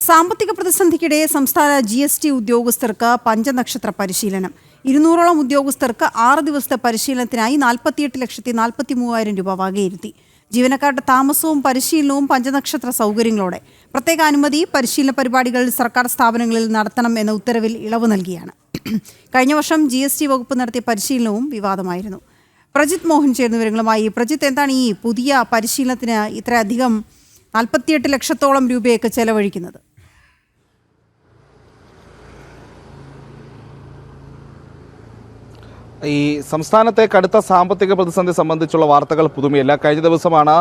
സാമ്പത്തിക പ്രതിസന്ധിക്കിടെ സംസ്ഥാന GST ഉദ്യോഗസ്ഥർക്ക് പഞ്ചനക്ഷത്ര പരിശീലനം. 200ഓളം ഉദ്യോഗസ്ഥർക്ക് 6 ദിവസത്തെ പരിശീലനത്തിനായി 48,43,000 രൂപ വകയിരുത്തി. ജീവനക്കാരുടെ താമസവും പരിശീലനവും പഞ്ചനക്ഷത്ര സൗകര്യങ്ങളോടെ. പ്രത്യേക അനുമതി പരിശീലന പരിപാടികൾ സർക്കാർ സ്ഥാപനങ്ങളിൽ നടത്തണം എന്ന ഉത്തരവിൽ ഇളവ് നൽകിയാണ്. കഴിഞ്ഞ വർഷം GST വകുപ്പ് നടത്തിയ പരിശീലനവും വിവാദമായിരുന്നു. പ്രജിത് മോഹൻ ചേർന്ന വിവരങ്ങളുമായി. പ്രജിത്ത്, എന്താണ് ഈ പുതിയ പരിശീലനത്തിന് ഇത്രയധികം 48 ലക്ഷത്തോളം രൂപയൊക്കെ ചെലവഴിക്കുന്നത്? ഈ സംസ്ഥാനത്തെ കടുത്ത സാമ്പത്തിക പ്രതിസന്ധി സംബന്ധിച്ചുള്ള വാർത്തകൾ പുതുമയല്ല. കഴിഞ്ഞ ദിവസമാണ്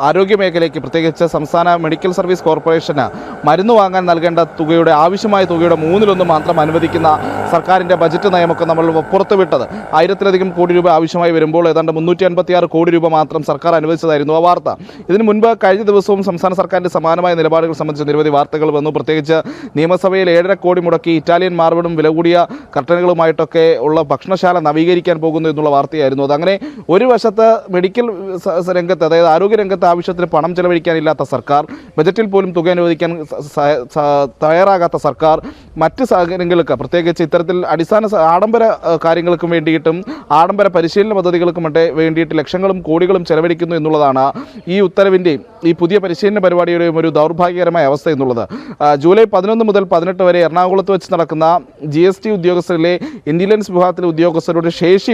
ആരോഗ്യമേഖലയ്ക്ക്, പ്രത്യേകിച്ച് സംസ്ഥാന മെഡിക്കൽ സർവീസ് കോർപ്പറേഷന് മരുന്ന് വാങ്ങാൻ നൽകേണ്ട തുകയുടെ ആവശ്യമായ തുകയുടെ 1/3 മാത്രം അനുവദിക്കുന്ന സർക്കാരിൻ്റെ ബജറ്റ് നയമൊക്കെ നമ്മൾ പുറത്തുവിട്ടത്. 1000-ലധികം കോടി രൂപ ആവശ്യമായി വരുമ്പോൾ ഏതാണ്ട് 356 കോടി രൂപ മാത്രം സർക്കാർ അനുവദിച്ചതായിരുന്നു ആ വാർത്ത. ഇതിനു മുൻപ് കഴിഞ്ഞ ദിവസവും സംസ്ഥാന സർക്കാരിൻ്റെ സമാനമായ നിലപാടുകൾ സംബന്ധിച്ച് നിരവധി വാർത്തകൾ വന്നു. പ്രത്യേകിച്ച് നിയമസഭയിൽ 7.5 കോടി മുടക്കി ഇറ്റാലിയൻ മാർബിളും വില കൂടിയ കർട്ടനുകളുമായിട്ടൊക്കെ ഉള്ള ഭക്ഷണശാല നവീകരിക്കാൻ പോകുന്നു എന്നുള്ള വാർത്തയായിരുന്നു അത്. അങ്ങനെ ഒരു വശത്ത് മെഡിക്കൽ രംഗത്ത്, അതായത് ആരോഗ്യരംഗത്ത് ആവശ്യത്തിന് പണം ചെലവഴിക്കാനില്ലാത്ത സർക്കാർ, ബജറ്റിൽ പോലും തുക അനുവദിക്കാൻ തയ്യാറാകാത്ത സർക്കാർ, മറ്റ് സാഹചര്യങ്ങൾക്ക്, പ്രത്യേകിച്ച് ഇത്തരത്തിൽ അടിസ്ഥാന ആഡംബര കാര്യങ്ങൾക്കും വേണ്ടിയിട്ടും ആഡംബര പരിശീലന പദ്ധതികൾക്കും വേണ്ടിയിട്ട് ലക്ഷങ്ങളും കോടികളും ചെലവഴിക്കുന്നു എന്നുള്ളതാണ് ഈ ഉത്തരവിൻ്റെയും ഈ പുതിയ പരിശീലന പരിപാടിയുടെയും ഒരു ദൗർഭാഗ്യകരമായ അവസ്ഥ എന്നുള്ളത്. ജൂലൈ 11 മുതൽ 18 വരെ എറണാകുളത്ത് വെച്ച് നടക്കുന്ന GST ഉദ്യോഗസ്ഥരിലെ ഇന്റലിജൻസ് വിഭാഗത്തിലെ ഉദ്യോഗസ്ഥരുടെ ശേഷി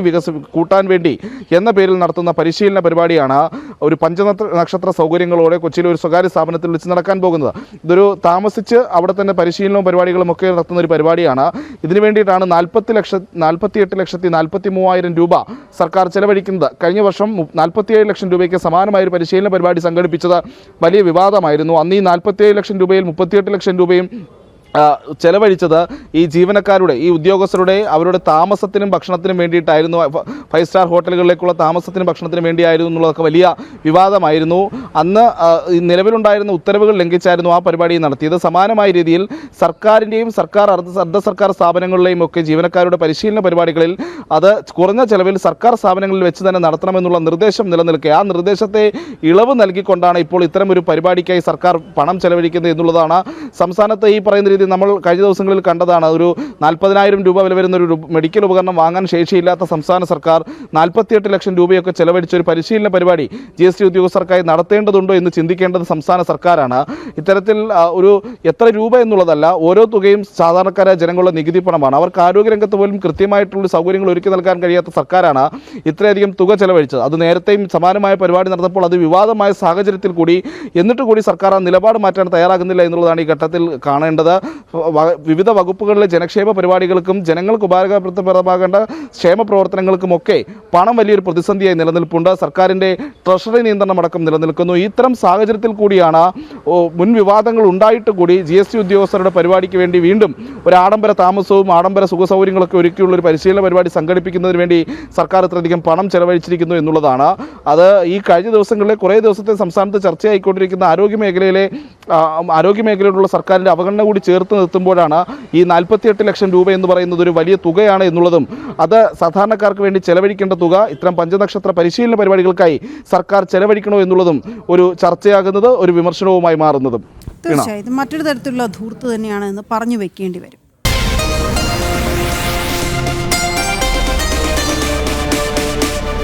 കൂട്ടാൻ വേണ്ടി എന്ന പേരിൽ നടത്തുന്ന പരിശീലന പരിപാടിയാണ് ഒരു പഞ്ചനക്ഷത്ര സൗകര്യങ്ങളോടെ കൊച്ചിയിലെ ഒരു സ്വകാര്യ സ്ഥാപനത്തിൽ വെച്ച് നടക്കാൻ പോകുന്നത്. ഇതൊരു താമസിച്ച് അവിടെ തന്നെ പരിശീലനവും പരിപാടികളും ഒക്കെ നടത്തുന്ന ഒരു പരിപാടിയാണ്. ഇതിനു വേണ്ടിയിട്ടാണ് 48,43,000 രൂപ സർക്കാർ ചെലവഴിക്കുന്നത്. കഴിഞ്ഞ വർഷം 47 ലക്ഷം രൂപയ്ക്ക് സമാനമായ ഒരു പരിശീലന പരിപാടി സംഘടിപ്പിച്ചത് വലിയ വിവാദമായിരുന്നു. അന്ന് ഈ 47 ലക്ഷം രൂപയിൽ 38 ലക്ഷം രൂപയും ചെലവഴിച്ചത് ഈ ജീവനക്കാരുടെ, ഈ ഉദ്യോഗസ്ഥരുടെ അവരുടെ താമസത്തിനും ഭക്ഷണത്തിനും വേണ്ടിയിട്ടായിരുന്നു. 5 സ്റ്റാർ ഹോട്ടലുകളിലേക്കുള്ള താമസത്തിനും ഭക്ഷണത്തിനും വേണ്ടിയായിരുന്നു എന്നുള്ളതൊക്കെ വലിയ വിവാദമായിരുന്നു. അന്ന് നിലവിലുണ്ടായിരുന്ന ഉത്തരവുകൾ ലംഘിച്ചായിരുന്നു ആ പരിപാടി നടത്തിയത്. സമാനമായ രീതിയിൽ സർക്കാരിൻ്റെയും അർദ്ധ സർക്കാർ സ്ഥാപനങ്ങളിലെയും ഒക്കെ ജീവനക്കാരുടെ പരിശീലന പരിപാടികളിൽ അത് കുറഞ്ഞ ചെലവിൽ സർക്കാർ സ്ഥാപനങ്ങളിൽ വെച്ച് തന്നെ നടത്തണമെന്നുള്ള നിർദ്ദേശം നിലനിൽക്കെ ആ നിർദ്ദേശത്തെ ഇളവ് നൽകിക്കൊണ്ടാണ് ഇപ്പോൾ ഇത്തരം ഒരു പരിപാടിക്കായി സർക്കാർ പണം ചെലവഴിക്കുന്നത് എന്നുള്ളതാണ്. സംസ്ഥാനത്ത് ഈ പറയുന്ന രീതി നമ്മൾ കഴിഞ്ഞ ദിവസങ്ങളിൽ കണ്ടതാണ്. ഒരു 40,000 രൂപ വില വരുന്ന ഒരു മെഡിക്കൽ ഉപകരണം വാങ്ങാൻ ശേഷിയില്ലാത്ത സംസ്ഥാന സർക്കാർ 48 ലക്ഷം രൂപയൊക്കെ ചെലവഴിച്ച ഒരു പരിശീലന പരിപാടി GST ഉദ്യോഗസ്ഥർക്കായി നടത്തേണ്ടതുണ്ടോ എന്ന് ചിന്തിക്കേണ്ടത് സംസ്ഥാന സർക്കാരാണ്. ഇത്തരത്തിൽ ഒരു എത്ര രൂപ എന്നുള്ളതല്ല, ഓരോ തുകയും സാധാരണക്കാരായ ജനങ്ങളുടെ നികുതി പണമാണ്. അവർക്ക് ആരോഗ്യരംഗത്ത് പോലും കൃത്യമായിട്ടുള്ള സൗകര്യങ്ങൾ ഒരുക്കി നൽകാൻ കഴിയാത്ത സർക്കാരാണ് ഇത്രയധികം തുക ചെലവഴിച്ചത്. അത് നേരത്തെയും സമാനമായ പരിപാടി നടന്നപ്പോൾ അത് വിവാദമായ സാഹചര്യത്തിൽ കൂടി, എന്നിട്ട് കൂടി സർക്കാർ ആ നിലപാട് മാറ്റാൻ തയ്യാറാകുന്നില്ല എന്നുള്ളതാണ് ഈ ഘട്ടത്തിൽ കാണേണ്ടത്. വിവിധ വകുപ്പുകളിലെ ജനക്ഷേമ പരിപാടികൾക്കും ജനങ്ങൾക്ക് ഉപകാരപ്രദമാകേണ്ട ക്ഷേമ പ്രവർത്തനങ്ങൾക്കുമൊക്കെ പണം വലിയൊരു പ്രതിസന്ധിയായി നിലനിൽപ്പുണ്ട്. സർക്കാരിൻ്റെ ട്രഷറി നിയന്ത്രണം അടക്കം നിലനിൽക്കുന്നു. ഇത്തരം സാഹചര്യത്തിൽ കൂടിയാണ് മുൻ വിവാദങ്ങൾ ഉണ്ടായിട്ട് കൂടി GST ഉദ്യോഗസ്ഥരുടെ പരിപാടിക്ക് വേണ്ടി വീണ്ടും ഒരു ആഡംബര താമസവും ആഡംബര സുഖസൗകര്യങ്ങളൊക്കെ ഒരുക്കിയുള്ള ഒരു പരിശീലന പരിപാടി സംഘടിപ്പിക്കുന്നതിന് വേണ്ടി സർക്കാർ ഇത്രയധികം പണം ചെലവഴിച്ചിരിക്കുന്നു എന്നുള്ളതാണ്. അത് ഈ കഴിഞ്ഞ ദിവസങ്ങളിലെ കുറേ ദിവസത്തെ സംസ്ഥാനത്ത് ചർച്ചയായിക്കൊണ്ടിരിക്കുന്ന ആരോഗ്യമേഖലയിലുള്ള സർക്കാരിൻ്റെ അവഗണന കൂടി ചേർത്ത് നിർത്തുമ്പോഴാണ് ഈ 48 ലക്ഷം രൂപ എന്ന് പറയുന്നത് ഒരു വലിയ തുകയാണ് എന്നുള്ളതും, അത് സാധാരണക്കാർക്ക് വേണ്ടി ചെലവഴിക്കേണ്ട തുക ഇത്തരം പഞ്ചനക്ഷത്ര പരിശീലന പരിപാടികൾക്കായി സർക്കാർ ചെലവഴിക്കണോ എന്നുള്ളതും ഒരു ചർച്ചയാകുന്നത്, ഒരു വിമർശനവുമായി മാറുന്നതും. തീർച്ചയായും മറ്റൊരു തരത്തിലുള്ള ധൂർത്ത് തന്നെയാണ് എന്ന് പറഞ്ഞു വെക്കേണ്ടി വരും.